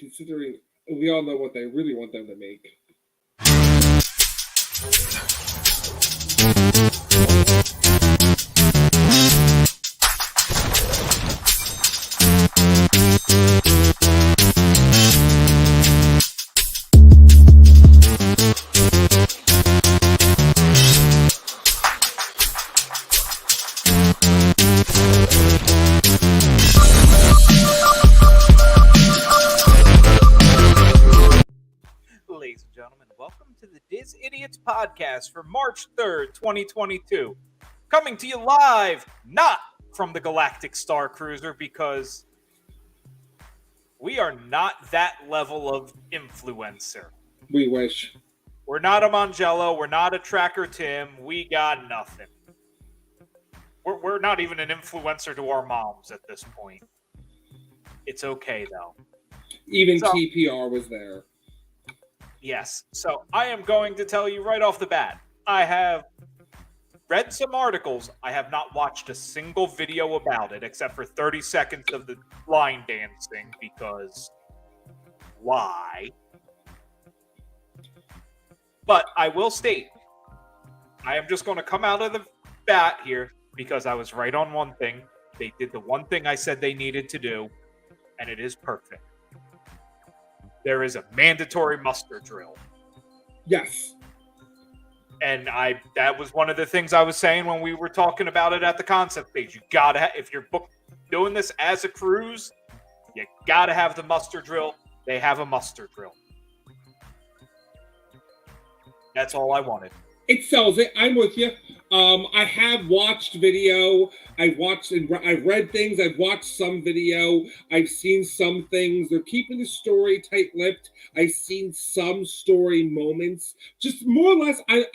considering we all know what they really want them to make. Ladies and gentlemen, welcome to the Diz Idiots podcast for March 3rd, 2022. Coming to you live, not from the Galactic Star Cruiser, because we are not that level of influencer. We wish. We're not a Mangello. We're not a Tracker Tim. We got nothing. We're not even an influencer to our moms at this point. It's okay, though. Even TPR was there. Yes. So I am going to tell you right off the bat, I have read some articles. I have not watched a single video about it except for 30 seconds of the line dancing, because why? But I will state, I am just going to come out of the bat here because I was right on one thing. They did the one thing I said they needed to do, and it is perfect. There is a mandatory muster drill. Yes. And that was one of the things I was saying when we were talking about it at the concept page. You gotta, if you're doing this as a cruise, you gotta have the muster drill. They have a muster drill. That's all I wanted. It sells it. I'm with you. I have watched video. I've read things. I've watched some video. I've seen some things. They're keeping the story tight-lipped. I've seen some story moments. Just more or less, I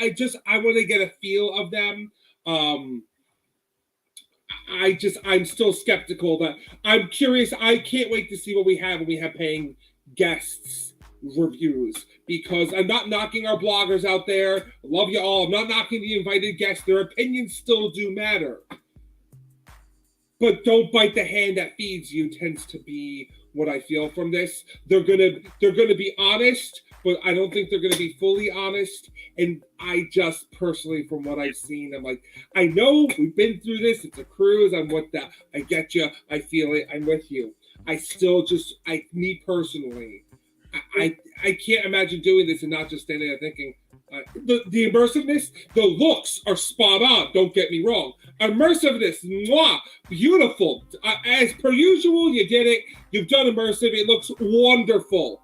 want to get a feel of them. I'm still skeptical. That I'm curious. I can't wait to see what we have when we have paying guests reviews, because I'm not knocking our bloggers out there. I love you all. I'm not knocking the invited guests. Their opinions still do matter. But don't bite the hand that feeds you tends to be what I feel from this. They're gonna be honest, but I don't think they're gonna be fully honest. And I just personally, from what I've seen, I'm like, I know we've been through this. It's a cruise. I'm with that. I get you. I feel it. I'm with you. Me personally, I can't imagine doing this and not just standing there thinking, the immersiveness, the looks are spot on, don't get me wrong. Immersiveness, mwah, beautiful. As per usual, you did it. You've done immersive. It looks wonderful.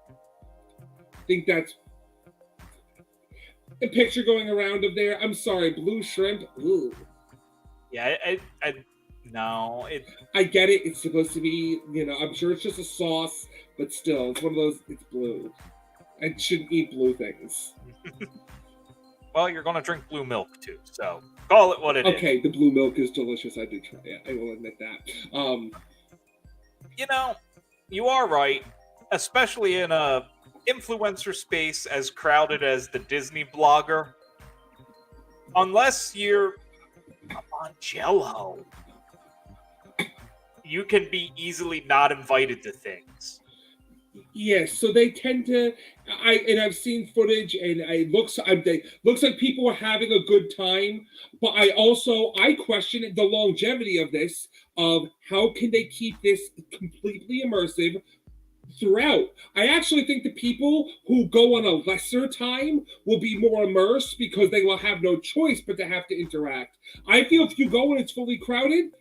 I think that's a picture going around of there. I'm sorry, blue shrimp. Ooh. Yeah, no. I get it. It's supposed to be, I'm sure it's just a sauce, but still, it's one of those, it's blue. I shouldn't eat blue things. Well, you're going to drink blue milk, too, so call it what it is. Okay, the blue milk is delicious. I did try it. I will admit that. You are right, especially in a influencer space as crowded as the Disney blogger. Unless you're a Mangello, you can be easily not invited to things. Yes, so they tend to. I've seen footage, and it looks like people are having a good time. But I question the longevity of this. Of how can they keep this completely immersive throughout? I actually think the people who go on a lesser time will be more immersed because they will have no choice but to have to interact. I feel if you go and it's fully crowded,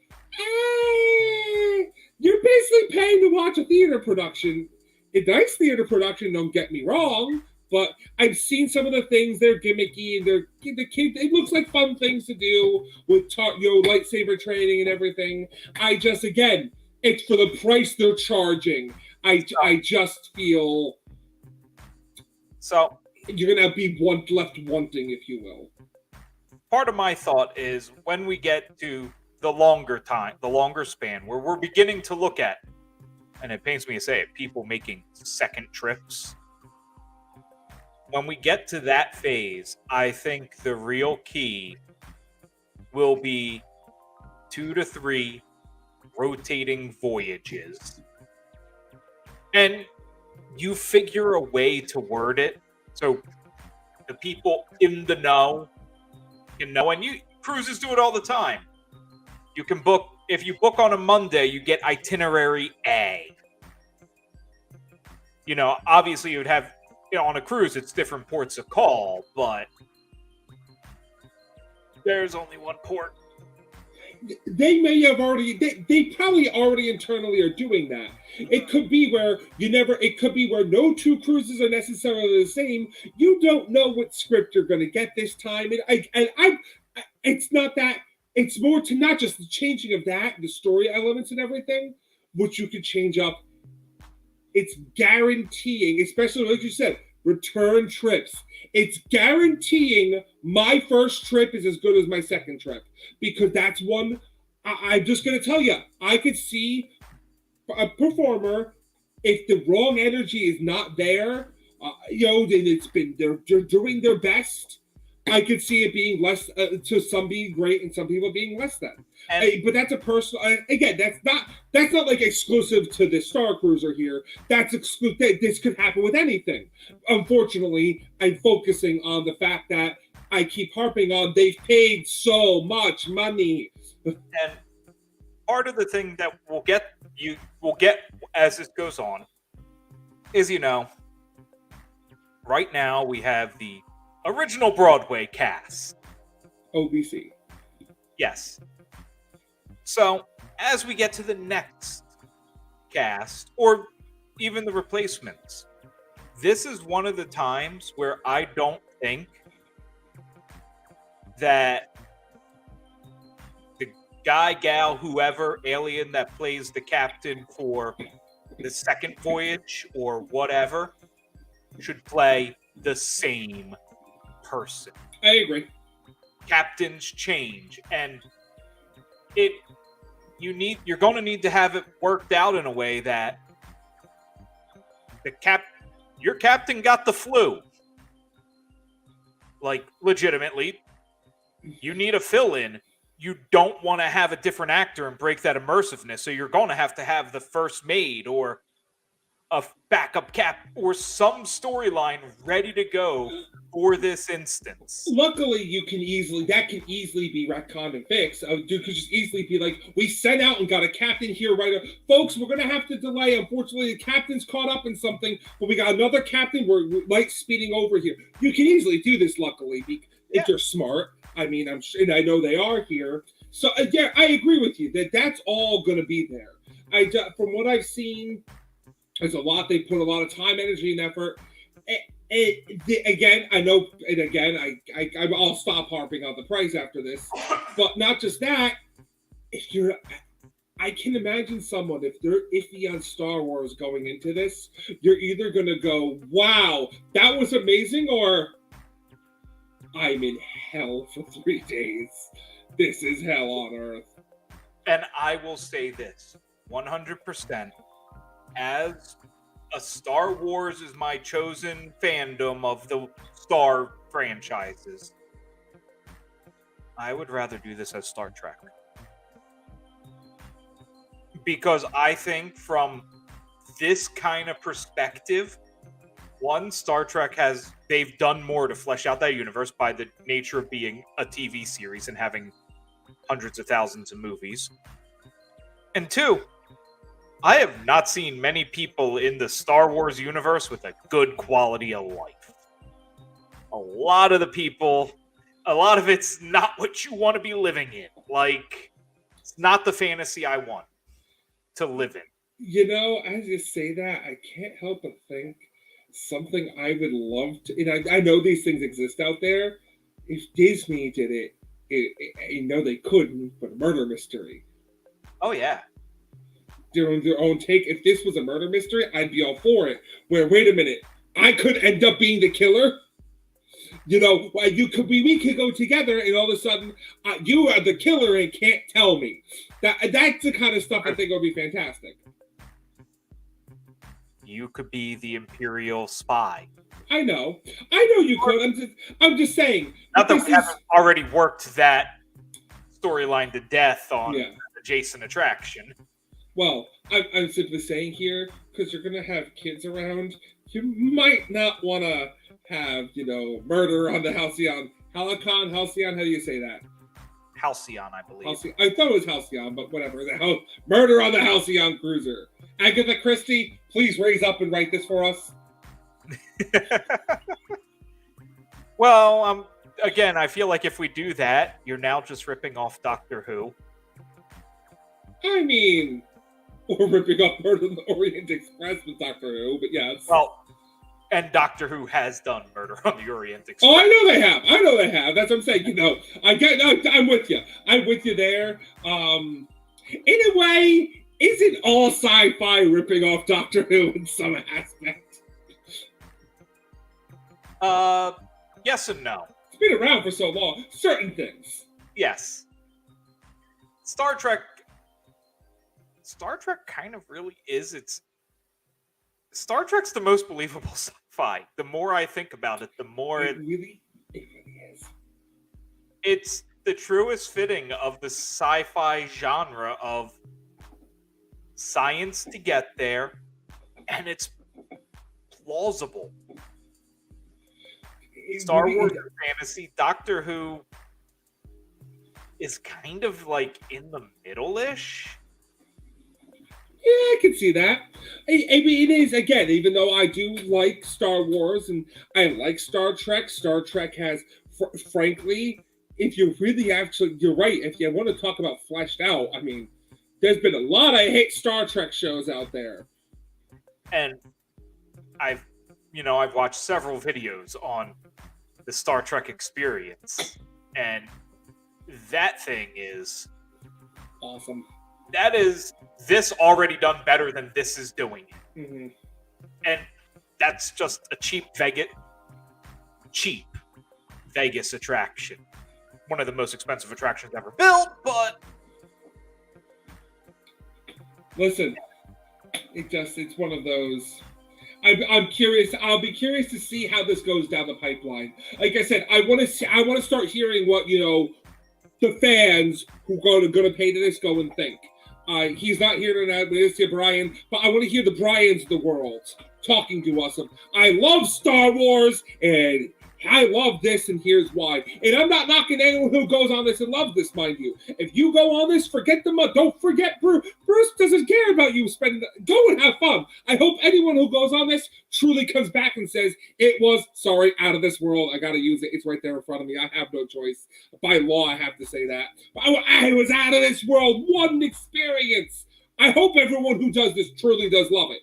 you're basically paying to watch a theater production. A nice theater production, don't get me wrong, but I've seen some of the things. They're gimmicky, and it looks like fun things to do with lightsaber training and everything. Again, it's for the price they're charging. I just feel so you're gonna be left wanting, if you will. Part of my thought is when we get to the longer span, where we're beginning to look at, and it pains me to say it, people making second trips. When we get to that phase, I think the real key will be 2 to 3 rotating voyages. And you figure a way to word it so the people in the know can know. And cruises do it all the time. You can book, if you book on a Monday, you get itinerary A. Obviously you would have, on a cruise, it's different ports of call, but there's only one port. They may have already, they probably already internally are doing that. It could be where it could be where no two cruises are necessarily the same. You don't know what script you're going to get this time. It's not that, it's more to not just the changing of that, the story elements and everything, which you could change up. It's guaranteeing, especially like you said, return trips. It's guaranteeing my first trip is as good as my second trip, because that's one. I'm just going to tell you, I could see a performer, if the wrong energy is not there, then they're doing their best. I could see it being less, to some being great and some people being less than. But that's a personal. Again, that's not like exclusive to the Star Cruiser here. That's exclusive. This could happen with anything. Unfortunately, I'm focusing on the fact that I keep harping on they've paid so much money. And part of the thing that we'll get as this goes on is, right now we have the original Broadway cast. OBC. Yes. So, as we get to the next cast, or even the replacements, this is one of the times where I don't think that the guy, gal, whoever, alien that plays the captain for the second voyage or whatever should play the same person. I agree. Captains change, and you're going to need to have it worked out in a way that your captain got the flu. Like, legitimately, you need a fill-in. You don't want to have a different actor and break that immersiveness, so you're going to have the first maid or a backup cap or some storyline ready to go for this instance. Luckily, that can easily be retconned and fixed. Dude could just easily be like, we sent out and got a captain here right now. Folks, we're going to have to delay. Unfortunately, the captain's caught up in something, but we got another captain. We're light speeding over here. You can easily do this, luckily, if you're smart. I mean, and I know they are here. So, yeah, I agree with you that's all going to be there. From what I've seen, there's a lot. They put a lot of time, energy, and effort. Again, I know, and again, I'll stop harping on the price after this. But not just that. I can imagine someone, if they're iffy on Star Wars going into this, you're either going to go, "Wow, that was amazing," or "I'm in hell for 3 days. This is hell on earth." And I will say this, 100%. As a Star Wars is my chosen fandom of the Star franchises, I would rather do this as Star Trek. Because I think from this kind of perspective, one, Star Trek they've done more to flesh out that universe by the nature of being a TV series and having hundreds of thousands of movies. And two, I have not seen many people in the Star Wars universe with a good quality of life. A lot of it's not what you want to be living in. Like, it's not the fantasy I want to live in. As you say that, I can't help but think something I would love to, and I know these things exist out there. If Disney did it, they couldn't, but a murder mystery. Oh, yeah. Doing their own take. If this was a murder mystery, I'd be all for it. Where, wait a minute, I could end up being the killer. We could go together, and all of a sudden, you are the killer and can't tell me. That's the kind of stuff I think would be fantastic. You could be the Imperial spy. I know you could. I'm just saying. Not that we haven't already worked that storyline to death on the Jason attraction. Well, I'm simply saying here, because you're going to have kids around, you might not want to have, murder on the Halcyon. Halcyon, how do you say that? Halcyon, I believe. I thought it was Halcyon, but whatever. Murder on the Halcyon cruiser. Agatha Christie, please raise up and write this for us. Well, again, I feel like if we do that, you're now just ripping off Doctor Who. I mean, we're ripping off Murder on the Orient Express with Doctor Who, but yes. Well, and Doctor Who has done Murder on the Orient Express. Oh, I know they have. That's what I'm saying. I'm with you. I'm with you there. In a way, isn't all sci-fi ripping off Doctor Who in some aspect? Yes and no. It's been around for so long. Certain things. Yes. Star Trek kind of really is. Star Trek's the most believable sci-fi. The more I think about it, the more it really is. It's the truest fitting of the sci-fi genre of science to get there, and it's plausible. Star Wars is fantasy. Doctor Who is kind of like in the middle-ish. Yeah, I can see that. I mean, it is, again, even though I do like Star Wars and I like Star Trek has, frankly, if you really actually, you're right, if you want to talk about fleshed out, I mean, there's been a lot of hit Star Trek shows out there. And I've watched several videos on the Star Trek experience, and that thing is awesome. That is this already done better than this is doing it. Mm-hmm. And that's just a cheap Vegas attraction. One of the most expensive attractions ever built, but listen, it's one of those. I'm curious. I'll be curious to see how this goes down the pipeline. Like I said, I want to start hearing what the fans who are going to pay to this go and think. He's not here tonight, but it's here, Brian. But I want to hear the Brians of the world talking to us. I love Star Wars, and I love this, and here's why. And I'm not knocking anyone who goes on this and loves this, mind you. If you go on this, forget the money. Don't forget Bruce. Bruce doesn't care about you go and have fun. I hope anyone who goes on this truly comes back and says, it was, out of this world. I got to use it. It's right there in front of me. I have no choice. By law, I have to say that. I was out of this world. What an experience. I hope everyone who does this truly does love it.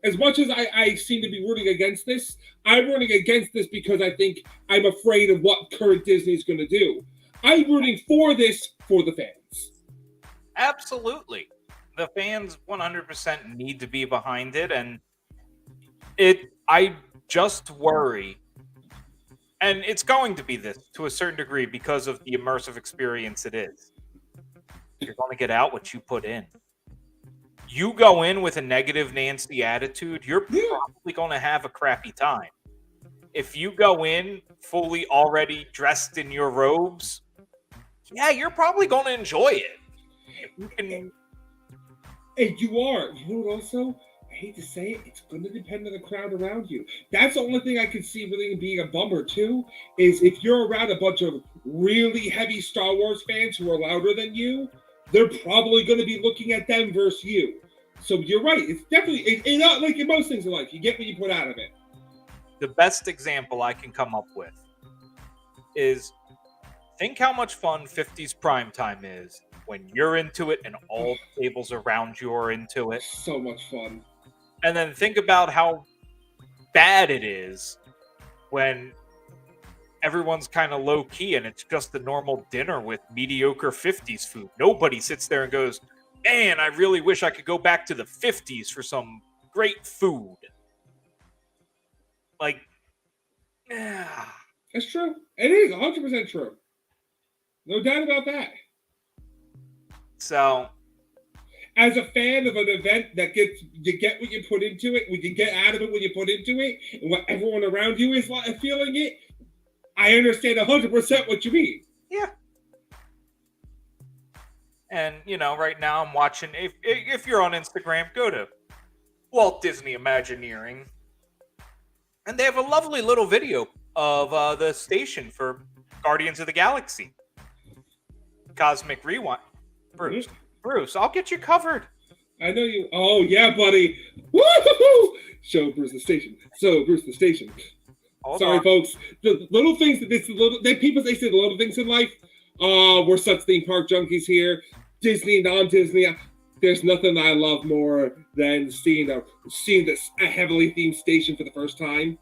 As much as I seem to be rooting against this, I'm rooting against this because I think I'm afraid of what current Disney is going to do. I'm rooting for this for the fans. Absolutely. The fans 100% need to be behind it, and I just worry, and it's going to be this to a certain degree because of the immersive experience it is. You're going to get out what you put in. You go in with a negative Nancy attitude, you're probably going to have a crappy time. If you go in fully already dressed in your robes, you're probably going to enjoy it. And you are. You know what also? I hate to say it, it's going to depend on the crowd around you. That's the only thing I can see really being a bummer, too, is if you're around a bunch of really heavy Star Wars fans who are louder than you, they're probably going to be looking at them versus you. So you're right. It's definitely, like in most things in life, you get what you put out of it. The best example I can come up with is think how much fun 50s primetime is when you're into it and all the tables around you are into it. So much fun. And then think about how bad it is when everyone's kind of low key and it's just a normal dinner with mediocre 50s food. Nobody sits there and goes, man, I really wish I could go back to the 50s for some great food. Like, yeah. That's true. It is 100% true. No doubt about that. So, as a fan of an event that you get what you put into it, what you get out of it when you put into it, and what everyone around you is feeling it, I understand 100% what you mean. Yeah. And right now I'm watching. If you're on Instagram, go to Walt Disney Imagineering, and they have a lovely little video of the station for Guardians of the Galaxy, Cosmic Rewind. Bruce, Bruce, I'll get you covered. I know you. Oh yeah, buddy. Woo! Show Bruce the station. So Bruce the station. Sorry, folks. The little things that people say the little things in life. We're such theme park junkies here. Disney, non-Disney. There's nothing I love more than seeing this a heavily themed station for the first time.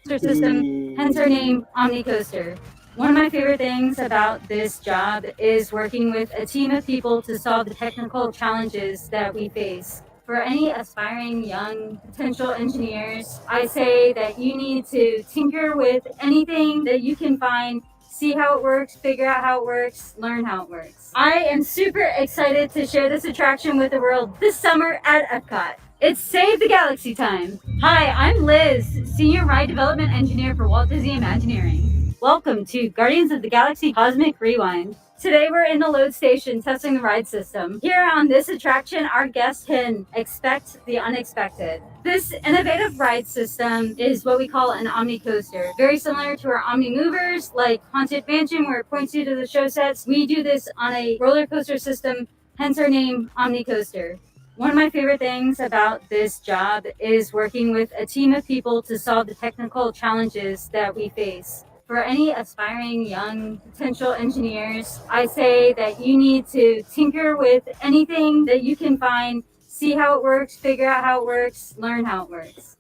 System, hence our name, OmniCoaster. One of my favorite things about this job is working with a team of people to solve the technical challenges that we face. For any aspiring young potential engineers, I say that you need to tinker with anything that you can find, see how it works, figure out how it works, learn how it works. I am super excited to share this attraction with the world this summer at Epcot. It's Save the Galaxy time. Hi, I'm Liz, Senior Ride Development Engineer for Walt Disney Imagineering. Welcome to Guardians of the Galaxy Cosmic Rewind. Today we're in the load station testing the ride system. Here on this attraction, our guests can expect the unexpected. This innovative ride system is what we call an OmniCoaster. Very similar to our Omni Movers, like Haunted Mansion, where it points you to the show sets. We do this on a roller coaster system, hence our name, OmniCoaster. One of my favorite things about this job is working with a team of people to solve the technical challenges that we face. For any aspiring young potential engineers, I say that you need to tinker with anything that you can find, see how it works, figure out how it works, learn how it works.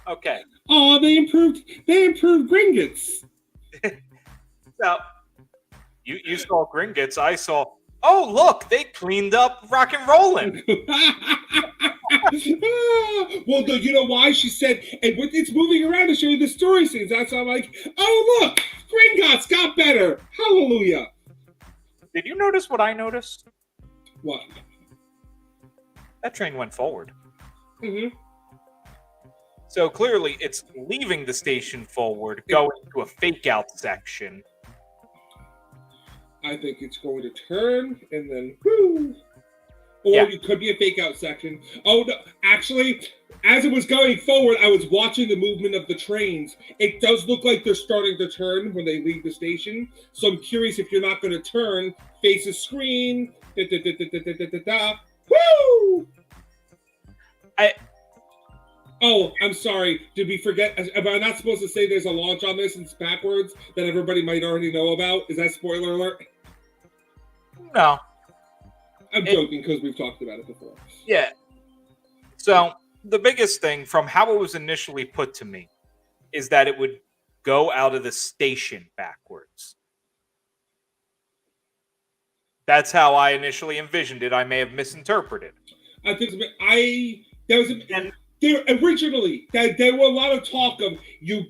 Okay. Oh, they improved Gringotts. So, you saw Gringotts, I saw, oh, look, they cleaned up Rock and Rollin'. Well, you know why? She said, and it's moving around to show you the story scenes. That's why I'm like, oh, look, Gringotts got better. Hallelujah. Did you notice what I noticed? What? That train went forward. Mm-hmm. So clearly it's leaving the station forward, going to a fake-out section. I think it's going to turn and then whoo. Or it could be a fake out section. Oh, no. Actually, as it was going forward, I was watching the movement of the trains. It does look like they're starting to turn when they leave the station. So I'm curious if you're not going to turn, face a screen. Woo! Oh, I'm sorry. Did we forget? Am I not supposed to say there's a launch on this and it's backwards that everybody might already know about? Is that spoiler alert? No. I'm joking because we've talked about it before. Yeah. So the biggest thing from how it was initially put to me is that it would go out of the station backwards. That's how I initially envisioned it. I may have misinterpreted. I think originally there were a lot of talk of you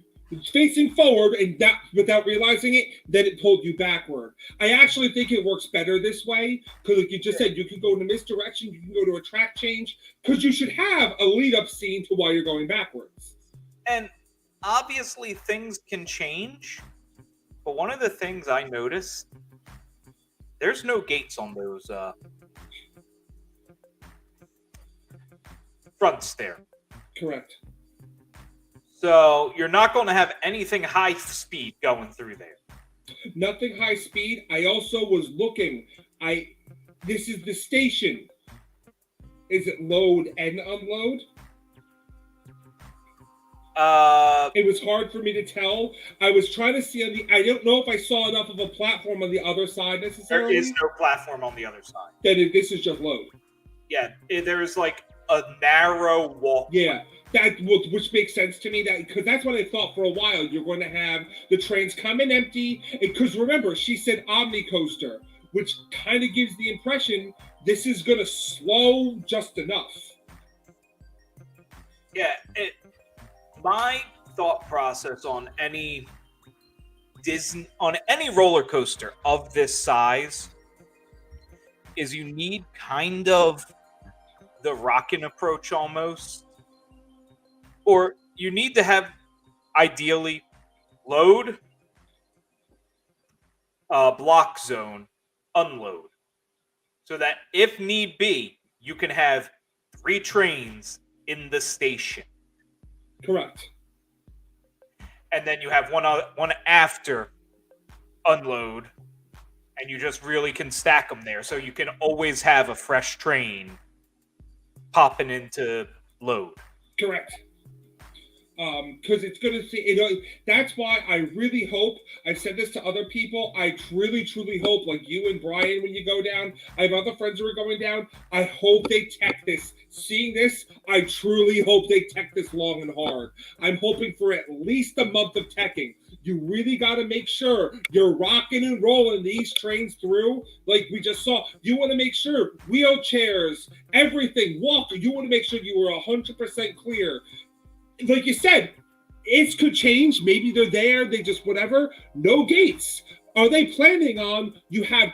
facing forward and that without realizing it, then it pulled you backward. I actually think it works better this way because, like you just said, you can go in a misdirection, you can go to a track change because you should have a lead-up scene to why you're going backwards. And obviously, things can change, but one of the things I noticed, there's no gates on those fronts there. Correct. So you're not going to have anything high speed going through there. Nothing high speed. I also was looking. This is the station. Is it load and unload? It was hard for me to tell. I was trying to see I don't know if I saw enough of a platform on the other side necessarily. There is no platform on the other side. Then this is just load. Yeah, there is like a narrow walk. Yeah. Which makes sense to me because that's what I thought for a while. You're going to have the trains come in empty. Because remember, she said OmniCoaster, which kind of gives the impression this is going to slow just enough. Yeah, my thought process on any roller coaster of this size is you need kind of the rockin' approach almost. Or you need to have, ideally, load, block zone unload, so that if need be, you can have 3 trains in the station, Correct. and then you have one after unload, and you just really can stack them there, so you can always have a fresh train popping into load. Correct. Because it's going to see, that's why I really hope, I've said this to other people, I really, truly hope, like you and Brian, when you go down, I have other friends who are going down, I hope they tech this. Seeing this, I truly hope they tech this long and hard. I'm hoping for at least a month of teching. You really got to make sure you're rocking and rolling these trains through, like we just saw. You want to make sure wheelchairs, everything, walker, you want to make sure you were 100% clear. Like you said, it could change. Maybe they're there, they just whatever. No gates. Are they planning on you have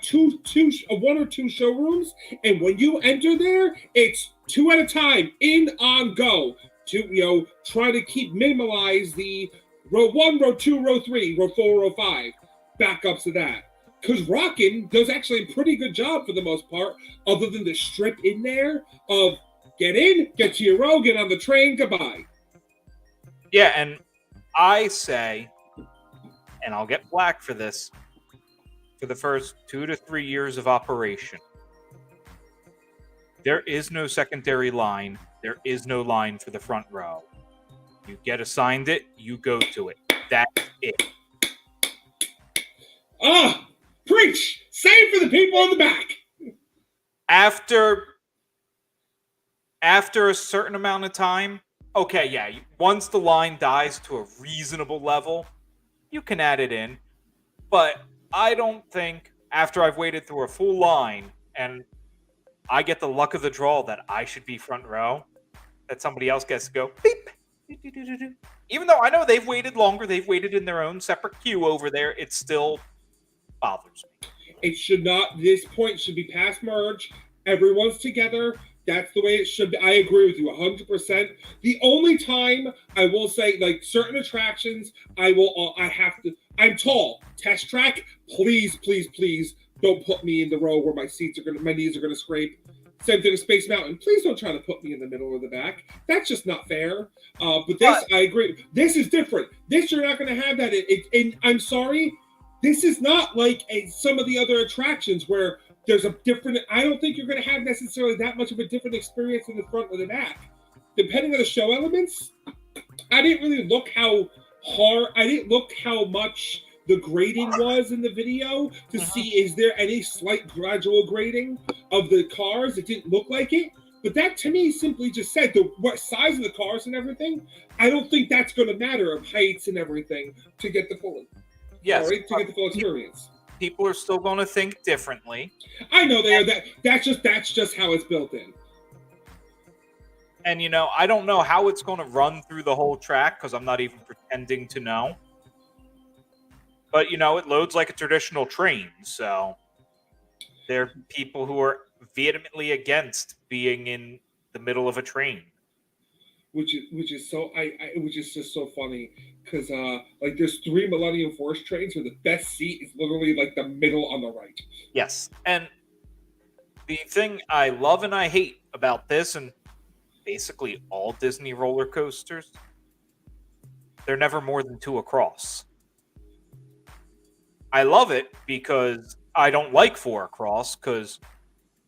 one or two showrooms, and when you enter there, it's 2 at a time, in, on, go. To try to minimize the row 1, row 2, row 3, row 4, row 5 backups to that. Because Rockin' does actually a pretty good job for the most part, other than the strip in there of get in, get to your row, get on the train, goodbye. Yeah, and I say, and I'll get flack for this, for the first 2 to 3 years of operation, there is no secondary line. There is no line for the front row. You get assigned it, you go to it. That's it. Preach! Same for the people in the back. After a certain amount of time, okay, yeah, once the line dies to a reasonable level, you can add it in. But I don't think, after I've waited through a full line, and I get the luck of the draw that I should be front row, that somebody else gets to go, beep. Even though I know they've waited longer, they've waited in their own separate queue over there, it still bothers me. It should not, this point should be past merge. Everyone's together. That's the way it should be. I agree with you 100%. The only time I will say, like certain attractions, I'm tall. Test track, please, please, please don't put me in the row where my knees are gonna scrape. Same thing with Space Mountain. Please don't try to put me in the middle or the back. That's just not fair. But this, I agree. This is different. This, you're not gonna have that. And I'm sorry, this is not like some of the other attractions where there's a different, I don't think you're going to have necessarily that much of a different experience in the front or the back. Depending on the show elements, I didn't really look how much the grading was in the video to see is there any slight gradual grading of the cars. It didn't look like it. But that to me simply just said what size of the cars and everything. I don't think that's going to matter of heights and everything to get the full experience. People are still going to think differently. I know they are. That's just how it's built in. And I don't know how it's going to run through the whole track because I'm not even pretending to know. But it loads like a traditional train, so there are people who are vehemently against being in the middle of a train. Which is just so funny because like there's 3 Millennium Force trains where the best seat is literally like the middle on the right. Yes, and the thing I love and I hate about this, and basically all Disney roller coasters, they're never more than 2 across. I love it because I don't like 4 across, because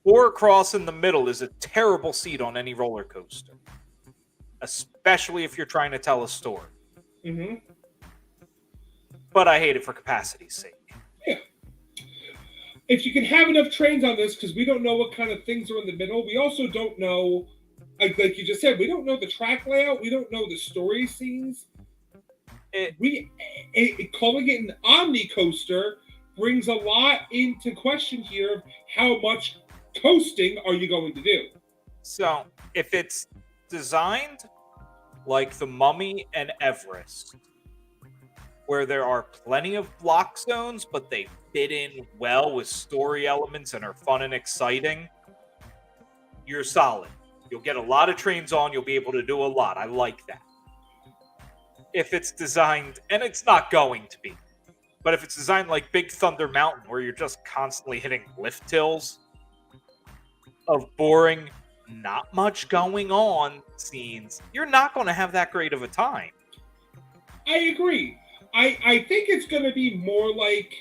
4 across in the middle is a terrible seat on any roller coaster. Especially if you're trying to tell a story. Mm-hmm. But I hate it for capacity's sake. Yeah. If you can have enough trains on this, because we don't know what kind of things are in the middle. We also don't know, like you just said, we don't know the track layout. We don't know the story scenes. Calling it an Omni coaster brings a lot into question here of how much coasting are you going to do. So, if it's designed like the Mummy and Everest, where there are plenty of block zones, but they fit in well with story elements and are fun and exciting, you're solid. You'll get a lot of trains on, you'll be able to do a lot. I like that. If it's designed, and it's not going to be, But if it's designed like Big Thunder Mountain, where you're just constantly hitting lift hills of boring, not much going on scenes, you're not going to have that great of a time. I agree. I think it's going to be more like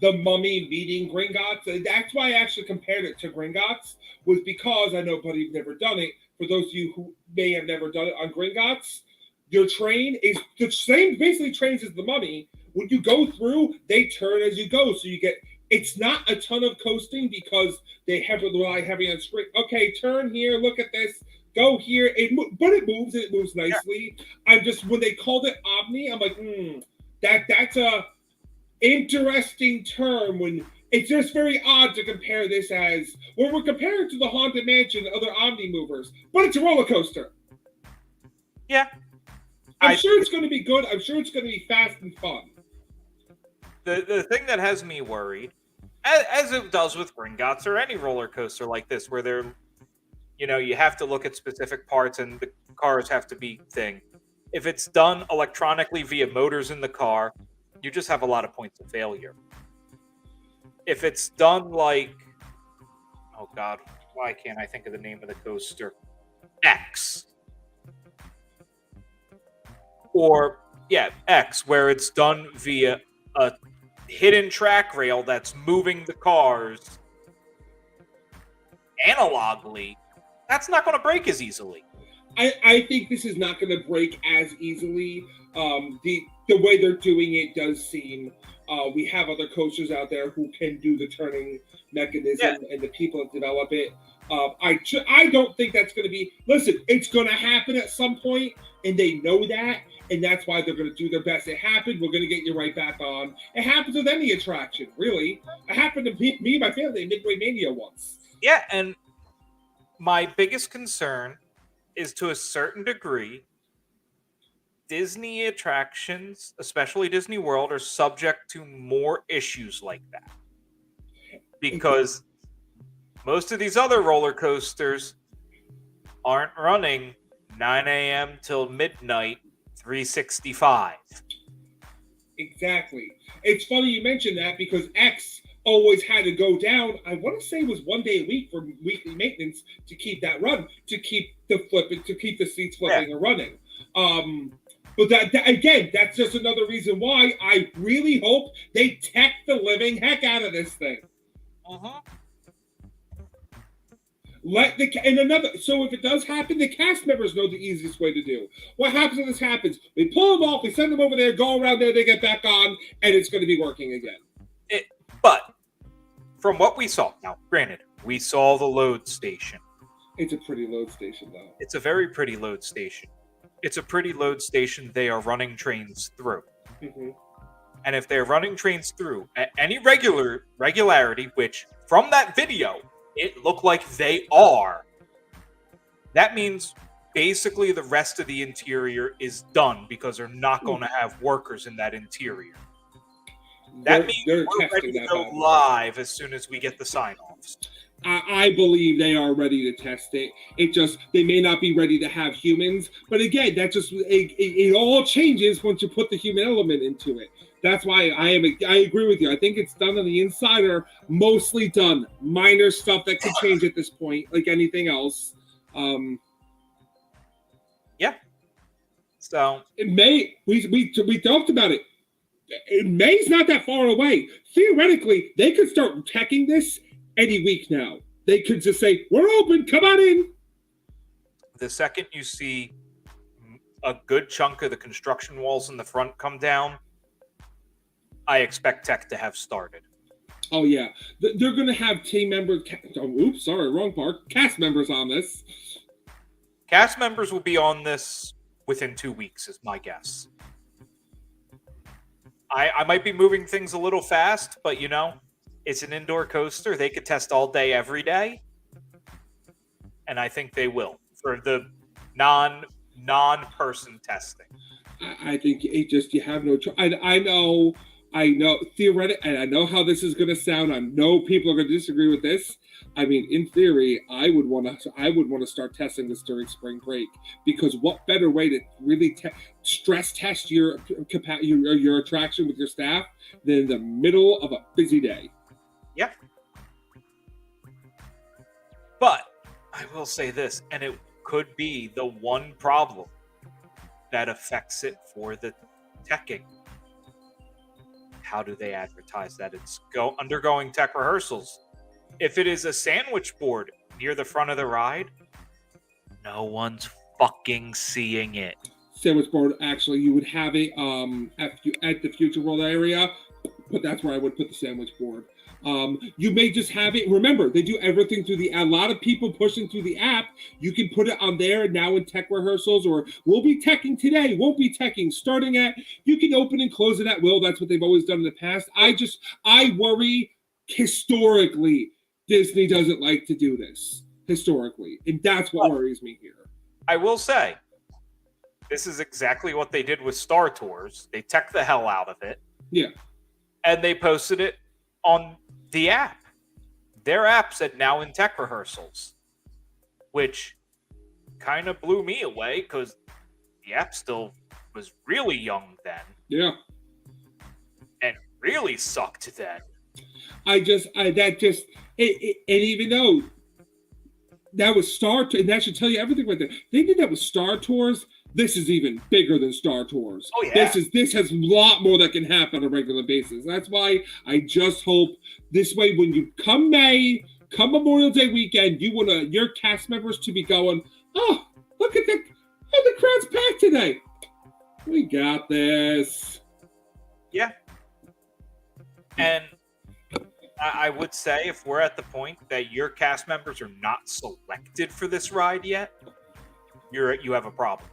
the Mummy meeting Gringotts. That's why I actually compared it to Gringotts, was because I know Buddy's never done it. For those of you who may have never done it on Gringotts, your train is the same basically trains as the Mummy. When you go through, they turn as you go. So you get, it's not a ton of coasting because they rely heavy on screen. Okay, turn here, look at this, go here. But it moves nicely. Yeah. I'm just, when they called it Omni, I'm like, that's a interesting term. When it's just very odd to compare this as, well, we're comparing to the Haunted Mansion and other Omni movers, but it's a roller coaster. Yeah. I'm sure it's going to be good. I'm sure it's going to be fast and fun. The thing that has me worried, as it does with Gringotts or any roller coaster like this, where they're, you have to look at specific parts and the cars have to be thing. If it's done electronically via motors in the car, you just have a lot of points of failure. If it's done like, oh God, why can't I think of the name of the coaster? X. Or, X, where it's done via a hidden track rail that's moving the cars analogically, that's not going to break as easily. I think this is not going to break as easily. The way they're doing it does seem, we have other coasters out there who can do the turning mechanism, and the people that develop it. I don't think that's going to be, listen, it's going to happen at some point, and they know that, and that's why they're going to do their best. It happened, we're going to get you right back on. It happens with any attraction, really. It happened to me and my family at Midway Mania once. Yeah, and my biggest concern is, to a certain degree, Disney attractions, especially Disney World, are subject to more issues like that. Because most of these other roller coasters aren't running 9 a.m. till midnight, 365. Exactly. It's funny you mentioned that, because X always had to go down. I want to say it was 1 day a week for weekly maintenance to keep that run, to keep the seats flipping and running. But that again, that's just another reason why I really hope they tech the living heck out of this thing. So if it does happen, the cast members know the easiest way to do. What happens when this happens? We pull them off, we send them over there, go around there, they get back on, and it's going to be working again. But from what we saw, now granted, we saw the load station. It's a pretty load station, though. It's a very pretty load station. It's a pretty load station they are running trains through. Mm-hmm. And if they're running trains through at any regularity, which from that video, it looked like they are, that means basically the rest of the interior is done, because they're not going to have workers in that interior. That means we're ready to go live as soon as we get the sign-offs. I believe they are ready to test it. It just, they may not be ready to have humans. But again, that just, it all changes once you put the human element into it. That's why I agree with you. I think it's done on the inside, or mostly done. Minor stuff that could change at this point, like anything else. Yeah. So in May, we talked about it. May's not that far away. Theoretically, they could start teching this any week now. They could just say, "We're open. Come on in." The second you see a good chunk of the construction walls in the front come down, I expect tech to have started. Oh yeah, they're going to have team members. Oops, sorry, wrong part. Cast members on this. Cast members will be on this within 2 weeks, is my guess. I might be moving things a little fast, but it's an indoor coaster. They could test all day, every day, and I think they will for the non-person testing. I think it just, you have no choice. I know I know theoretically, and I know how this is going to sound. I know people are going to disagree with this. I mean, in theory, I would want to start testing this during spring break, because what better way to really stress test your attraction with your staff than in the middle of a busy day? Yeah. But I will say this, and it could be the one problem that affects it for the teching. How do they advertise that it's undergoing tech rehearsals? If it is a sandwich board near the front of the ride, no one's fucking seeing it. Sandwich board, actually, you would have it at the Future World area, but that's where I would put the sandwich board. You may just have it. Remember, they do everything through a lot of people pushing through the app. You can put it on there now in tech rehearsals, or we'll be teching today, won't be teching. Starting at, you can open and close it at will. That's what they've always done in the past. I worry historically, Disney doesn't like to do this historically. And that's what worries me here. I will say, this is exactly what they did with Star Tours. They tech the hell out of it. Yeah. And they posted it on the app. Their app said now in tech rehearsals, which kind of blew me away because the app still was really young then. Yeah. And really sucked then. And even though that was Star Tours, and that should tell you everything right there. They did that with Star Tours. This is even bigger than Star Tours. Oh yeah. This has a lot more that can happen on a regular basis. That's why I just hope this way, when you come Memorial Day weekend, you want your cast members to be going, oh, look at the crowd's packed today. We got this. Yeah. And I would say, if we're at the point that your cast members are not selected for this ride yet, you have a problem.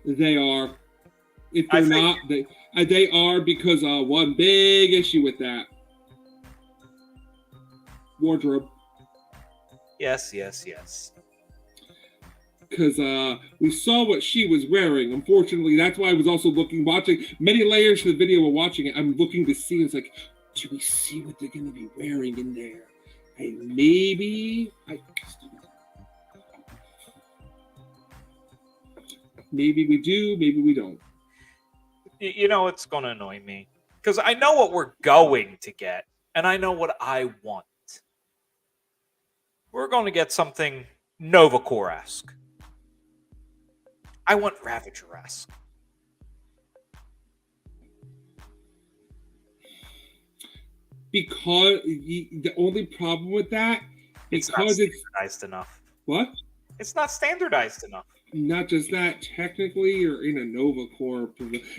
They are. If they're not, they are, because one big issue with that. Wardrobe. Yes. Because we saw what she was wearing. Unfortunately, that's why I was also watching many layers to the video while watching it. I'm looking to see, it's like, do we see what they're going to be wearing in there? And maybe we do, maybe we don't. You know, it's going to annoy me, because I know what we're going to get, and I know what I want. We're going to get something Novacore-esque. I want Ravager-esque. Because the only problem with that, it's not standardized enough. What? It's not standardized enough. Not just that, technically, you're in a Novacore.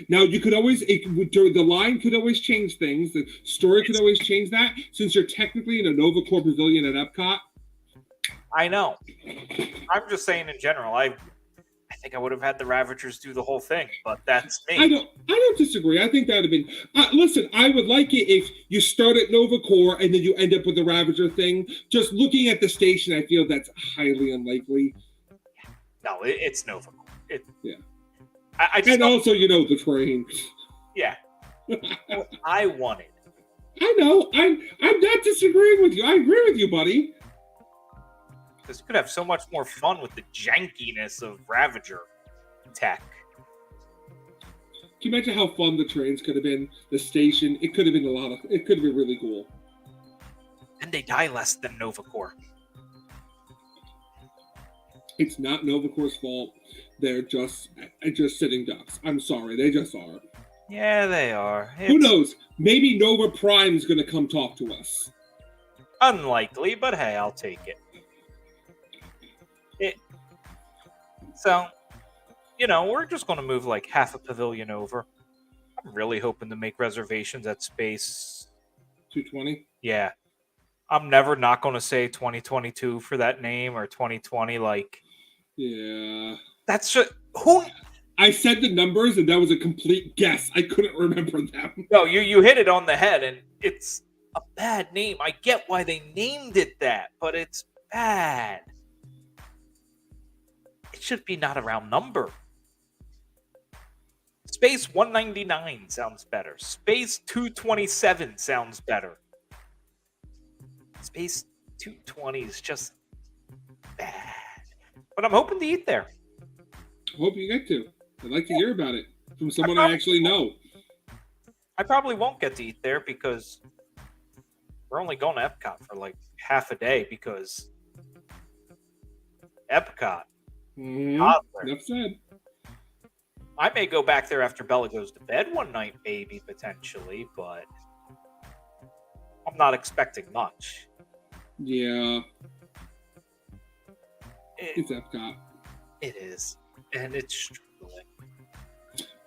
Now, you could always, the line could always change things. The story could always change that. Since you're technically in a Novacore pavilion at Epcot. I know. I'm just saying in general, I think I would have had the Ravagers do the whole thing, but that's me. I don't disagree. I think that would have been... listen, I would like it if you start at Novacore and then you end up with the Ravager thing. Just looking at the station, I feel that's highly unlikely. No, it's Novacore. Yeah. I just and also, the train. Yeah. I wanted. I know. I'm not disagreeing with you. I agree with you, buddy. Because you could have so much more fun with the jankiness of Ravager tech. Can you imagine how fun the trains could have been? The station, it could have been it could have been really cool. And they die less than Novacore. It's not Novacore's fault. They're just sitting ducks. I'm sorry, they just are. Yeah, they are. Who knows? Maybe Nova Prime is going to come talk to us. Unlikely, but hey, I'll take it. So, we're just going to move like half a pavilion over. I'm really hoping to make reservations at Space 220. Yeah, I'm never not going to say 2022 for that name, or 2020. Yeah, that's just who. I said the numbers, and that was a complete guess. I couldn't remember them. No, you hit it on the head, and it's a bad name. I get why they named it that, but it's bad. It should be not a round number. Space 199 sounds better. Space 227 sounds better. Space 220 is just bad. But I'm hoping to eat there. I hope you get to. I'd like to hear about it from someone I actually know. I probably won't get to eat there because we're only going to Epcot for like half a day because Epcot. Enough said. I may go back there after Bella goes to bed one night, maybe, potentially, but I'm not expecting much. Yeah. It's Epcot. It is. And it's struggling.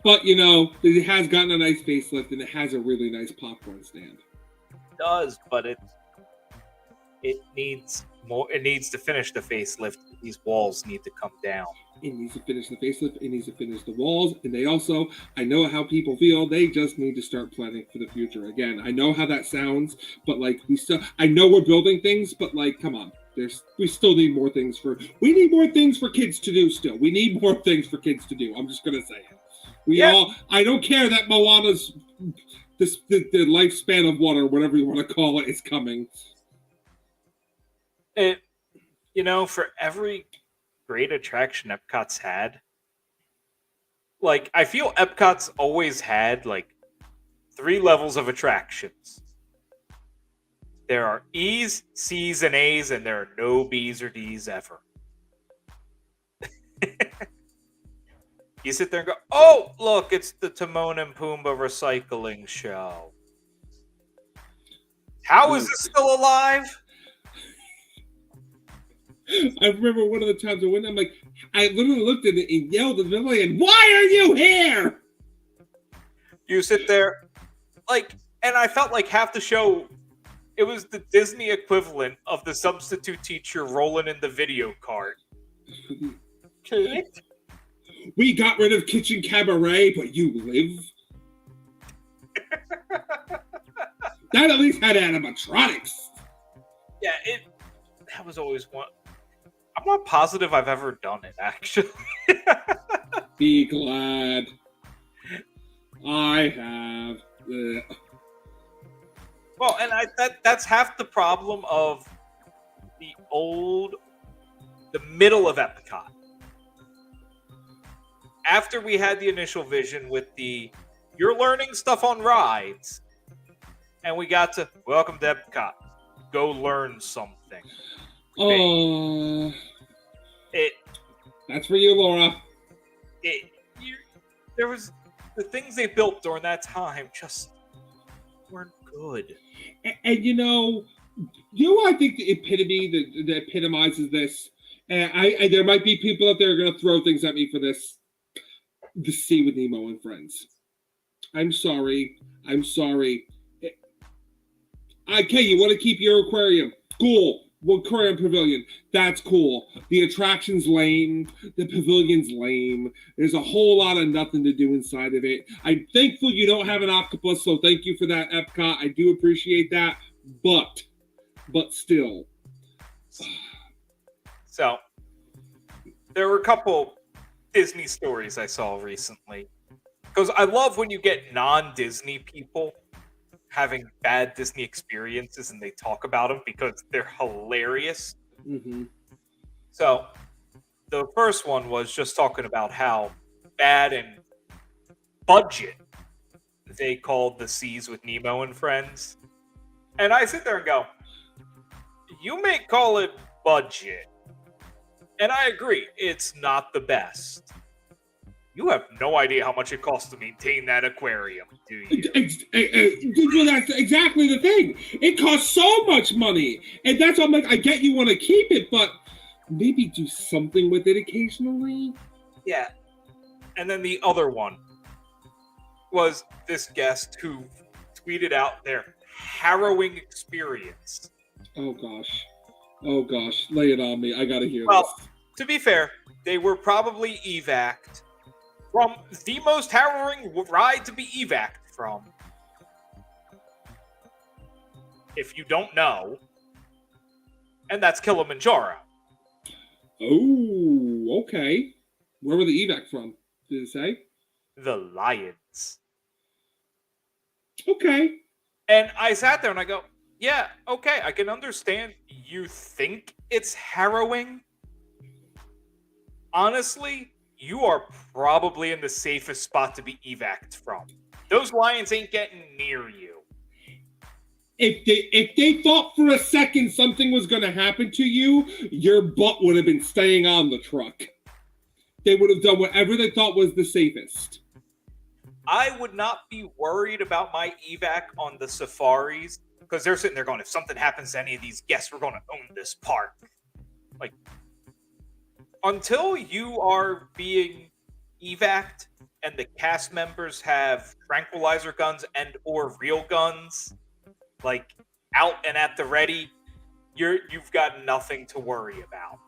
But, you know, it has gotten a nice facelift and it has a really nice popcorn stand. It does, but it needs more. It needs to finish the facelift. These walls need to come down. It needs to finish the facelift. It needs to finish the walls. And they also, I know how people feel. They just need to start planning for the future. Again, I know how that sounds, but like I know we're building things, but like, come on. We still need more things we need more things for kids to do still. We need more things for kids to do. I'm just going to say it. I don't care that Moana's, the lifespan of water, whatever you want to call it, is coming. For every great attraction Epcot's had, like, I feel Epcot's always had like 3 levels of attractions. There are E's, C's, and A's, and there are no B's or D's ever. You sit there and go, oh, look, it's the Timon and Pumbaa recycling show. How is this still alive? I remember one of the times I went, I'm like, I literally looked at it and yelled at the pavilion, why are you here? You sit there, like, and I felt like half the show, it was the Disney equivalent of the substitute teacher rolling in the video cart. Correct? We got rid of Kitchen Cabaret, but you live? That at least had animatronics. Yeah, that was always one. I'm not positive I've ever done it, actually. Be glad. I have. Ugh. Well, and that's half the problem of the middle of Epcot. After we had the initial vision with you're learning stuff on rides, and we got to, welcome to Epcot, go learn something. Oh. That's for you, Laura. There was the things they built during that time just weren't good. And you know what I think the epitome that epitomizes this. And there might be people out there going to throw things at me for this. The Sea with Nemo and Friends. I'm sorry. Okay, you want to keep your aquarium? Cool. Well, aquarium pavilion. That's cool. The attraction's lame. The pavilion's lame. There's a whole lot of nothing to do inside of it. I'm thankful you don't have an octopus, so thank you for that, Epcot. I do appreciate that. But still. So, there were a couple Disney stories I saw recently. Because I love when you get non-Disney people having bad Disney experiences and they talk about them because they're hilarious. Mm-hmm. So, the first one was just talking about how bad and budget they called the Seas with Nemo and Friends. And I sit there and go, you may call it budget. And I agree, it's not the best. You have no idea how much it costs to maintain that aquarium, do you? That's exactly the thing. It costs so much money. And that's why I'm like, I get you want to keep it, but maybe do something with it occasionally. Yeah. And then the other one was this guest who tweeted out their harrowing experience. Oh, gosh. Lay it on me. I got to hear this. To be fair, they were probably evac'd from the most harrowing ride to be evac'd from. If you don't know. And that's Kilimanjaro. Oh, okay. Where were the evac from? Did it say? the lions. Okay. And I sat there and I go, yeah, okay, I can understand you think it's harrowing. Honestly, you are probably in the safest spot to be evac'd from. Those lions ain't getting near you. If they thought for a second something was going to happen to you, your butt would have been staying on the truck. They would have done whatever they thought was the safest. I would not be worried about my evac on the safaris because they're sitting there going, if something happens to any of these guests, we're going to own this park. Like, until you are being evac'd and the cast members have tranquilizer guns and or real guns, like out and at the ready, you've got nothing to worry about.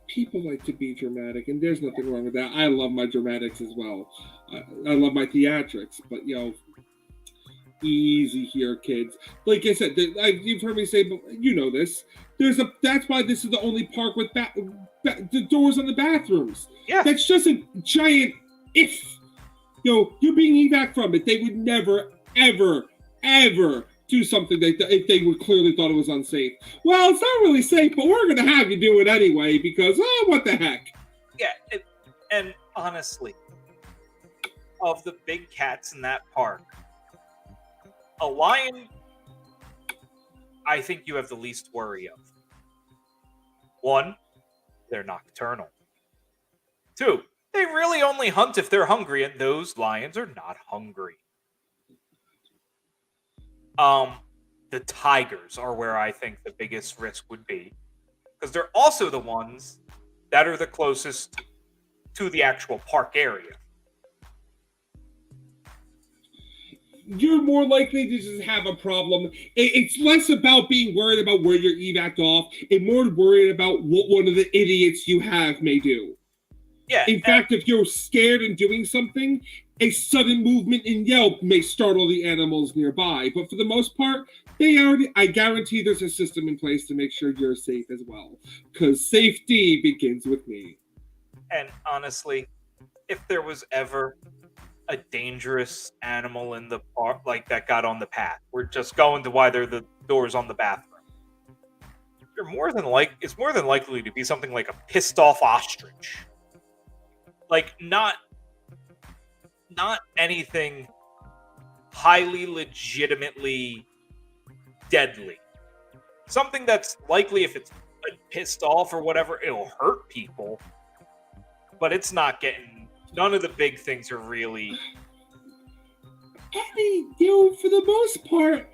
People like to be dramatic, and there's nothing wrong with that. I love my dramatics as well. I love my theatrics, but easy here, kids. Like I said, you've heard me say, but you know this. That's why this is the only park with the doors on the bathrooms. Yeah, that's just a giant if. You're being evac from it. They would never, ever, ever do something if they would clearly thought it was unsafe. Well, it's not really safe, but we're going to have you do it anyway because, what the heck? Yeah, and honestly, of the big cats in that park, a lion, I think you have the least worry of. 1, they're nocturnal. 2, they really only hunt if they're hungry, and those lions are not hungry. The tigers are where I think the biggest risk would be, because they're also the ones that are the closest to the actual park area. You're more likely to just have a problem. It's less about being worried about where you're evac'd off and more worried about what one of the idiots you have may do. Yeah. In fact, if you're scared and doing something, a sudden movement and yelp may startle the animals nearby. But for the most part, I guarantee there's a system in place to make sure you're safe as well. Because safety begins with me. And honestly, if there was ever a dangerous animal in the park like that got on the path, we're just going to why they're the doors on the bathroom. It's more than likely to be something like a pissed off ostrich. Like not anything highly legitimately deadly. Something that's likely, if it's pissed off or whatever, it'll hurt people. But it's not getting. None of the big things are really. For the most part,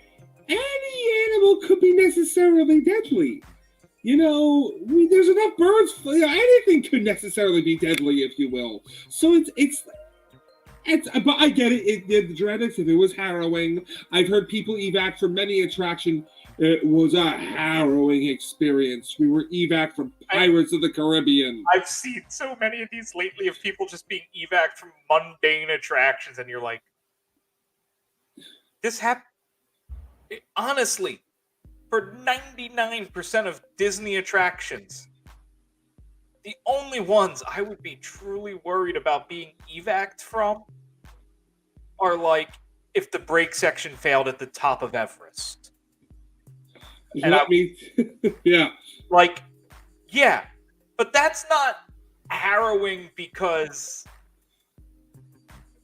any animal could be necessarily deadly. There's enough birds. Anything could necessarily be deadly, if you will. So it's. But I get it. The dramatics, if it was harrowing, I've heard people evac from many attraction. It was a harrowing experience. We were evac from Pirates of the Caribbean. I've seen so many of these lately of people just being evac from mundane attractions, and you're like, this happened. Honestly, for 99% of Disney attractions, the only ones I would be truly worried about being evac'd from are like if the brake section failed at the top of Everest. And yeah. Like, yeah, but that's not harrowing because,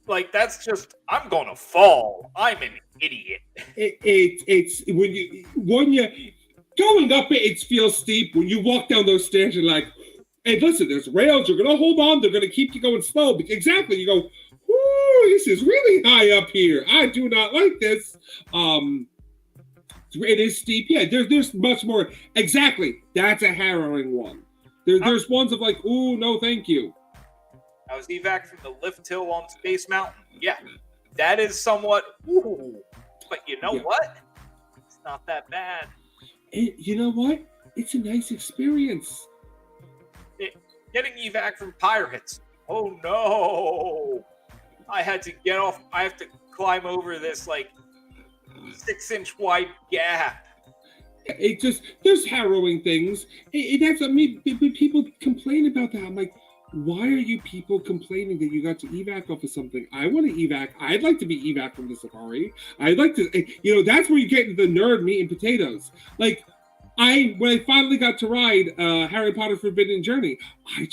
like, that's just, I'm gonna fall. I'm an idiot. It's when you going up it feels steep. When you walk down those stairs, you're like, hey, listen, there's rails. You're gonna hold on. They're gonna keep you going slow. Exactly. You go, whoo, this is really high up here. I do not like this. It is steep. Yeah, there's much more. Exactly. That's a harrowing one. There's ones of like, ooh, no, thank you. I was evac from the lift hill on Space Mountain. Yeah, that is somewhat, ooh. But you know what? It's not that bad. You know what? It's a nice experience. Getting evac from Pirates. Oh no! I had to get off. I have to climb over this like 6-inch wide gap. There's harrowing things. That's people complain about that. I'm like, Why are you people complaining that you got to evac off of something? I want to evac. I'd like to be evac from the safari. I'd like to, that's where you get into the nerd meat and potatoes. Like, when I finally got to ride Harry Potter Forbidden Journey, I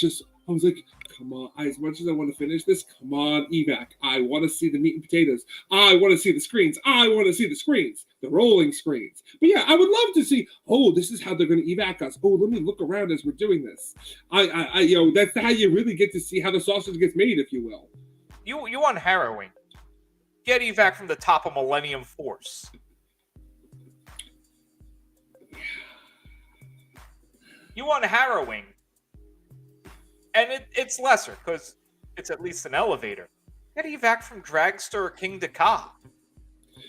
was like, come on, as much as I want to finish this, come on, evac. I want to see the meat and potatoes. I want to see the screens. I want to see the screens, the rolling screens. But yeah, I would love to see, this is how they're going to evac us. Oh, let me look around as we're doing this. That's how you really get to see how the sausage gets made, if you will. You want harrowing. Get evac from the top of Millennium Force. You want harrowing. And it's lesser, because it's at least an elevator. Get evac from Dragster or King Dakar.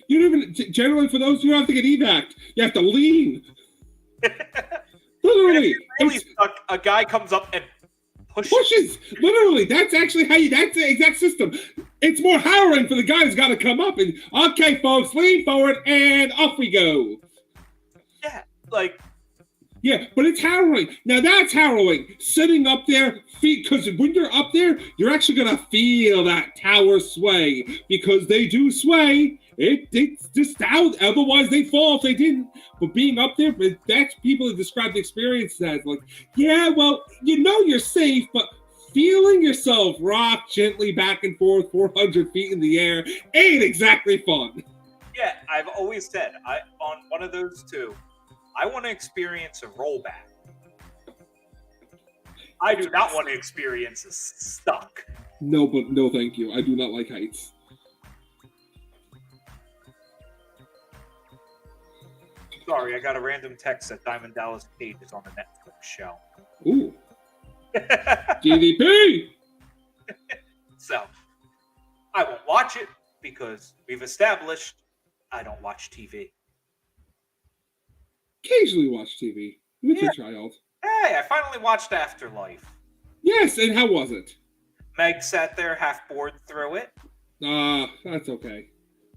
You don't even, generally for those, you don't have to get evac. You have to lean. Literally. Really stuck, a guy comes up and pushes. Literally. That's that's the exact system. It's more harrowing for the guy who's got to come up and, okay, folks, lean forward, and off we go. Yeah, yeah, but it's harrowing. Now that's harrowing. Sitting up there, because when you're up there, you're actually going to feel that tower sway. Because they do sway. It's just out. Otherwise, they'd fall if they didn't. But being up there, that's people that describe the experience as like, yeah, well, you're safe, but feeling yourself rock gently back and forth 400 feet in the air ain't exactly fun. Yeah, I've always said, on one of those two, I want to experience a rollback. I do not want to experience a stuck. No, thank you. I do not like heights. Sorry, I got a random text that Diamond Dallas Page is on the Netflix show. Ooh. GDP! So, I won't watch it because we've established I don't watch TV. Occasionally watch TV with your child. Hey, I finally watched Afterlife. Yes, and how was it? Meg sat there half bored through it. That's okay.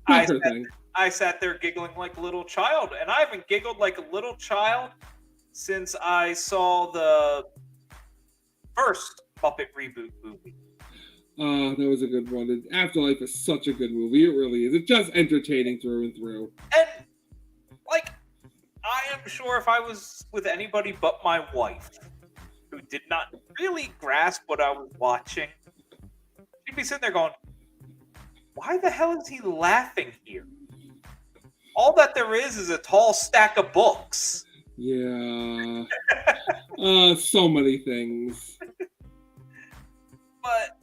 Not her thing. I sat there giggling like a little child, and I haven't giggled like a little child since I saw the first Muppet reboot movie. That was a good one. Afterlife is such a good movie. It really is. It's just entertaining through and through. And, I am sure if I was with anybody but my wife, who did not really grasp what I was watching, she'd be sitting there going, why the hell is he laughing here? All that there is a tall stack of books. Yeah. So many things. But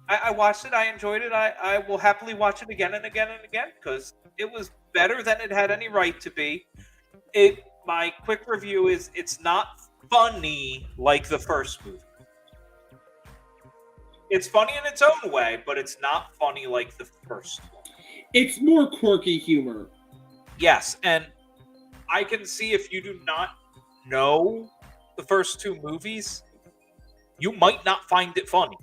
I watched it. I enjoyed it. I will happily watch it again and again and again because it was better than it had any right to be. My quick review is it's not funny like the first movie. It's funny in its own way, but it's not funny like the first one. It's more quirky humor. Yes, and I can see if you do not know the first two movies, you might not find it funny.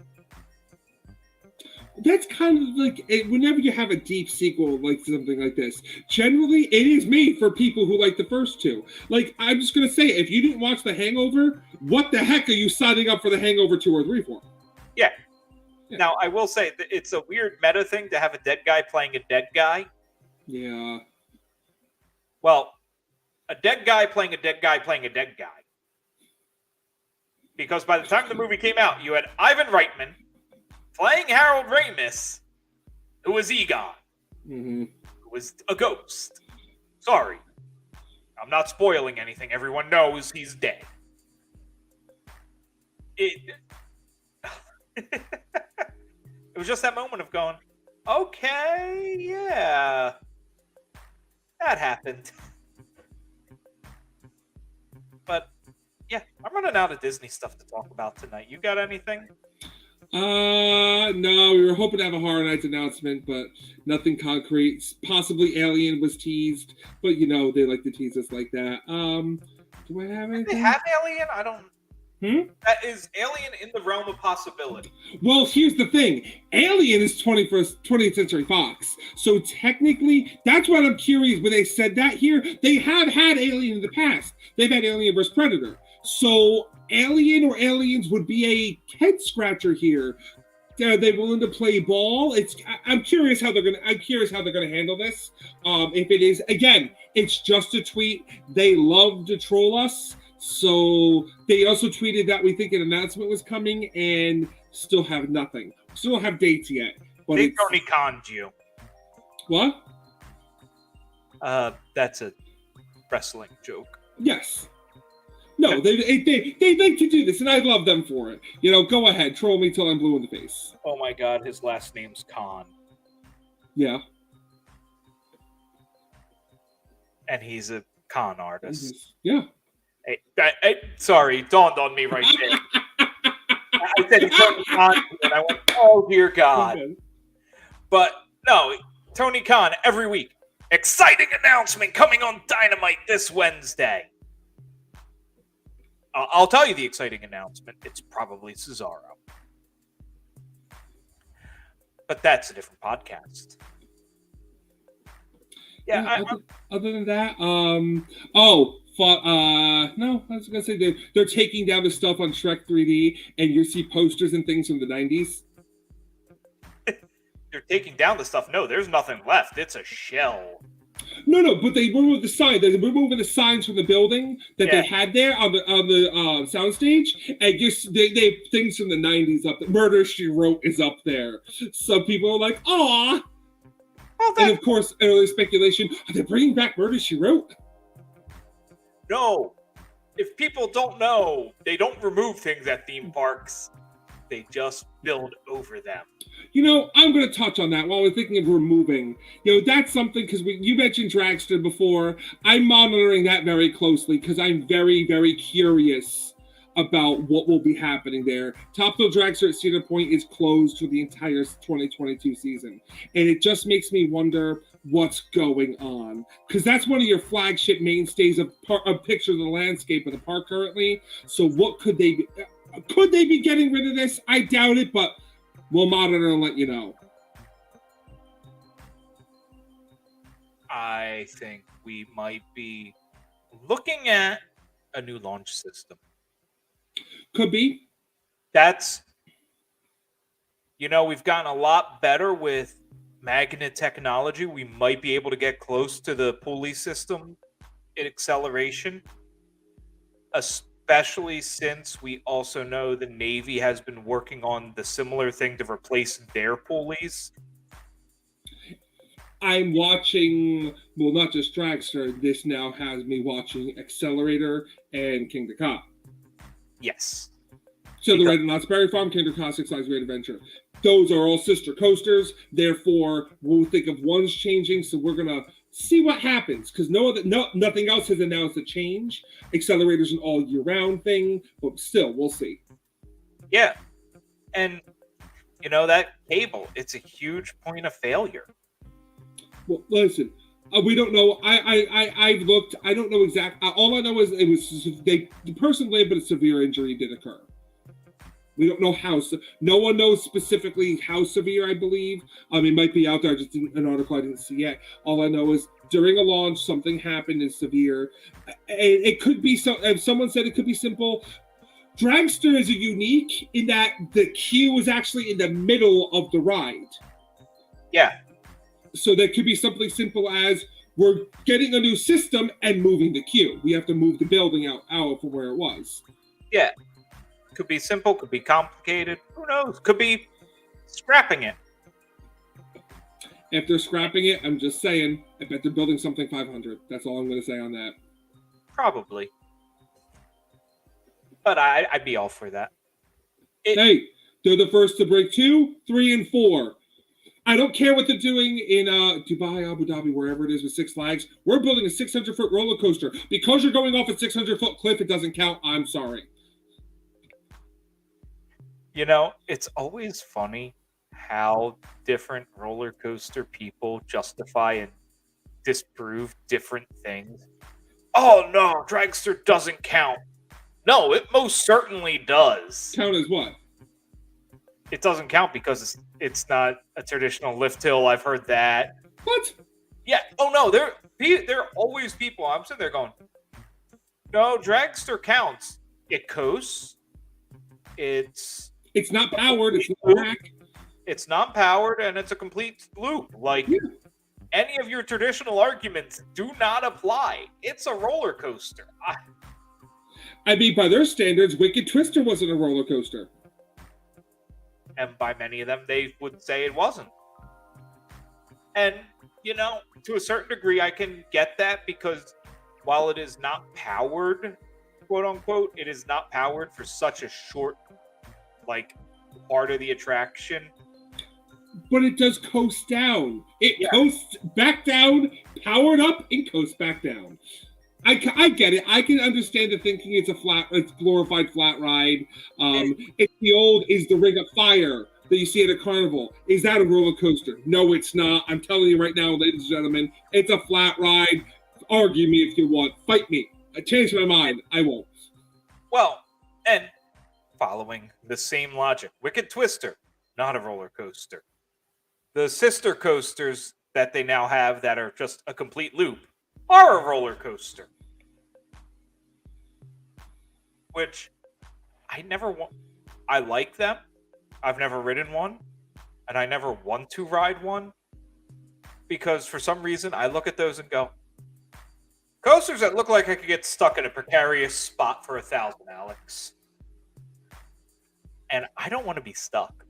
That's kind of like whenever you have a deep sequel like something like this, generally it is made for people who like the first two. Like, I'm just going to say, if you didn't watch The Hangover, what the heck are you signing up for The Hangover 2 or 3 for? Yeah. Now, I will say that it's a weird meta thing to have a dead guy playing a dead guy. Yeah. Well, a dead guy playing a dead guy playing a dead guy. Because by the time the movie came out, you had Ivan Reitman playing Harold Ramis, who was Egon, who was a ghost. Sorry. I'm not spoiling anything. Everyone knows he's dead. It was just that moment of going, okay, yeah, that happened. But, yeah, I'm running out of Disney stuff to talk about tonight. You got anything? No, we were hoping to have a Horror Nights announcement, but nothing concrete. Possibly Alien was teased, but they like to tease us like that. Do I have anything? They have Alien? I don't. That is Alien in the realm of possibility. Well, here's the thing. Alien is 20th Century Fox. So technically, that's what I'm curious when they said that here. They have had Alien in the past. They've had Alien vs. Predator. So alien or aliens would be a head scratcher here. Are they willing to play ball? I'm curious how they're gonna handle this. If it is, again, it's just a tweet. They love to troll us. So they also tweeted that we think an announcement was coming and still have nothing. Still don't have dates yet. But They Tony Khan'd you. What? That's a wrestling joke. Yes. No, they like to do this, and I love them for it. Go ahead, troll me till I'm blue in the face. Oh my God, his last name's Khan. Yeah. And he's a con artist. Yeah. Hey, sorry, it dawned on me right there. I said Tony Khan, and I went, oh dear God. Okay. But no, Tony Khan every week. Exciting announcement coming on Dynamite this Wednesday. I'll tell you the exciting announcement. It's probably Cesaro. But that's a different podcast. Yeah. Other than that, no, I was gonna say they're taking down the stuff on Shrek 3D, and you see posters and things from the 90s. They're taking down the stuff. No, there's nothing left. It's a shell. No, but they removed the sign. They're removing the signs from the building that they had there on the soundstage, and they have things from the 90s up there. Murder, She Wrote is up there. Some people are like, "Aw." Well, and of course, early speculation: are they bringing back Murder, She Wrote? No. If people don't know, they don't remove things at theme parks. They just build over them. I'm going to touch on that while we're thinking of removing. That's something, because you mentioned Dragster before. I'm monitoring that very closely because I'm very, very curious about what will be happening there. Top Thrill Dragster at Cedar Point is closed for the entire 2022 season. And it just makes me wonder what's going on. Because that's one of your flagship mainstays of pictures of the landscape of the park currently. So what could they be? Could they be getting rid of this? I doubt it, but we'll monitor and let you know. I think we might be looking at a new launch system. Could be. We've gotten a lot better with magnet technology. We might be able to get close to the pulley system in acceleration, especially since we also know the Navy has been working on the similar thing to replace their pulleys. I'm watching, well, not just Dragster, this now has me watching Accelerator and Kingdom Come. Yes. So the Red and Knott's Berry Farm, Kingdom Come, Six Flags Great Adventure. Those are all sister coasters. Therefore, we'll think of one's changing, so we're going to see what happens, because nothing else has announced a change. Accelerator's an all year round thing, but still, we'll see. Yeah. And, that cable, it's a huge point of failure. Well, listen, we don't know. I've looked. I don't know exactly. All I know is the person labeled a severe injury did occur. We don't know how. No one knows specifically how severe, I believe. It might be out there. Just an article I didn't see yet. All I know is during a launch, something happened is severe. It could be so. If someone said it could be simple. Dragster is unique in that the queue is actually in the middle of the ride. Yeah. So there could be something simple as we're getting a new system and moving the queue. We have to move the building out from where it was. Yeah. Could be simple, could be complicated. Who knows? Could be scrapping it. If they're scrapping it, I'm just saying, I bet they're building something 500. That's all I'm going to say on that. Probably. But I'd be all for that. Hey, they're the first to break 2, 3, and 4. I don't care what they're doing in Dubai, Abu Dhabi, wherever it is with Six Flags. We're building a 600-foot roller coaster. Because you're going off a 600-foot cliff, it doesn't count. I'm sorry. It's always funny how different roller coaster people justify and disprove different things. Oh, no, Dragster doesn't count. No, it most certainly does. Count as what? It doesn't count because it's not a traditional lift hill. I've heard that. What? Yeah. Oh, no, there are always people. I'm sitting there going, no, Dragster counts. It coasts. It's not powered. It's not Loop. back. It's not powered, and it's a complete loop. Like, Yeah. any of your traditional arguments do not apply. It's a roller coaster. I mean, by their standards, Wicked Twister wasn't a roller coaster. And by many of them, they would say it wasn't. And, to a certain degree, I can get that, because while it is not powered, quote unquote, it is not powered for such a short, part of the attraction. But it does coast down. It coasts back down, powered up, and coasts back down. I get it. I can understand the thinking it's a glorified flat ride. It's the Ring of Fire that you see at a carnival. Is that a roller coaster? No, it's not. I'm telling you right now, ladies and gentlemen, it's a flat ride. Argue me if you want. Fight me. I changed my mind. I won't. Well, and following the same logic, Wicked Twister, not a roller coaster. The sister coasters that they now have that are just a complete loop are a roller coaster. Which I like them. I've never ridden one, and I never want to ride one, because for some reason I look at those and go, coasters that look like I could get stuck in a precarious spot for 1,000, Alex. And I don't want to be stuck.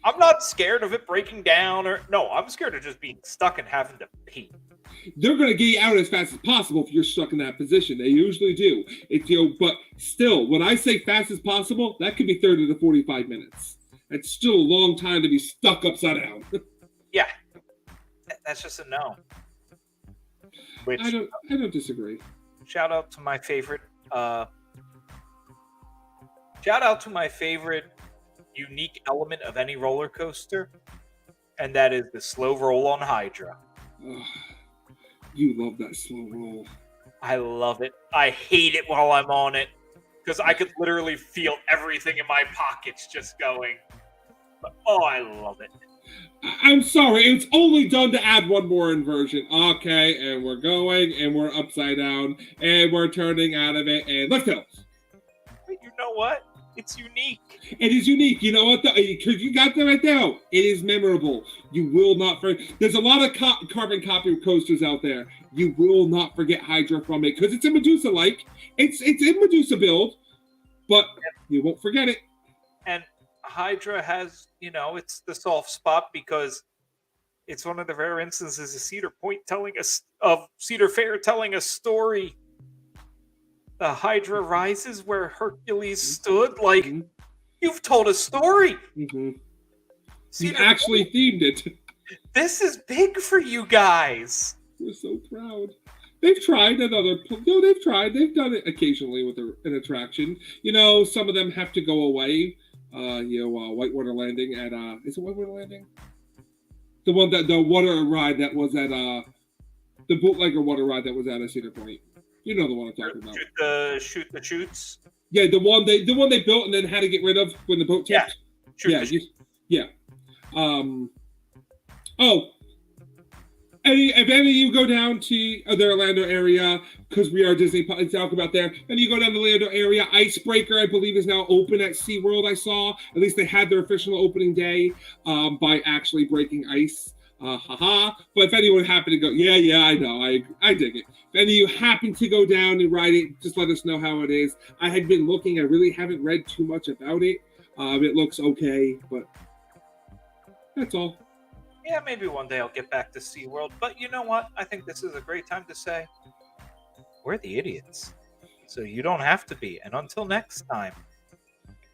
I'm not scared of it breaking down I'm scared of just being stuck and having to pee. They're going to get you out as fast as possible if you're stuck in that position. They usually do. But still, when I say fast as possible, that could be 30 to 45 minutes. That's still a long time to be stuck upside down. Yeah, that's just a no. Which I don't disagree. Shout out to my favorite unique element of any roller coaster, and that is the slow roll on Hydra. You love that slow roll. I love it. I hate it while I'm on it, because I could literally feel everything in my pockets just going. But, I love it. I'm sorry, it's only done to add one more inversion. Okay, and we're going, and we're upside down, and we're turning out of it, and let's go. But you know what? It's unique. It is unique. You know what? Because you got that right now. It is memorable. You will not forget. There's a lot of carbon copy coasters out there. You will not forget Hydra from it, because it's a Medusa-like. It's in Medusa build, but you won't forget it. And Hydra has, it's the soft spot, because it's one of the rare instances of Cedar Fair telling a story. The Hydra rises where Hercules stood. You've told a story. Mm-hmm. You actually themed it. This is big for you guys. We're so proud. They've tried another. No, they've tried. They've done it occasionally with an attraction. Some of them have to go away. Whitewater Landing at is it Whitewater Landing? The water ride that was at the bootlegger water ride that was at a Cedar Point. You know the one I'm talking about. Shoot the chutes. Yeah, the one they built and then had to get rid of when the boat tipped. Yeah. If any of you go down to the Orlando area, because we are Disney talk about there, and you go down to the Orlando area, Icebreaker, I believe, is now open at SeaWorld. I saw. At least they had their official opening day by actually breaking ice. But if anyone happened to go, I know, I dig it. If any of you happen to go down and ride it, just let us know how it is. I had been looking. I really haven't read too much about it. It looks okay, but that's all. Yeah, maybe one day I'll get back to SeaWorld. But you know what? I think this is a great time to say, we're the idiots. So you don't have to be. And until next time,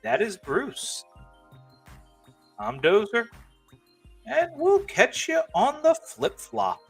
that is Bruce. I'm Dozer. And we'll catch you on the flip-flop.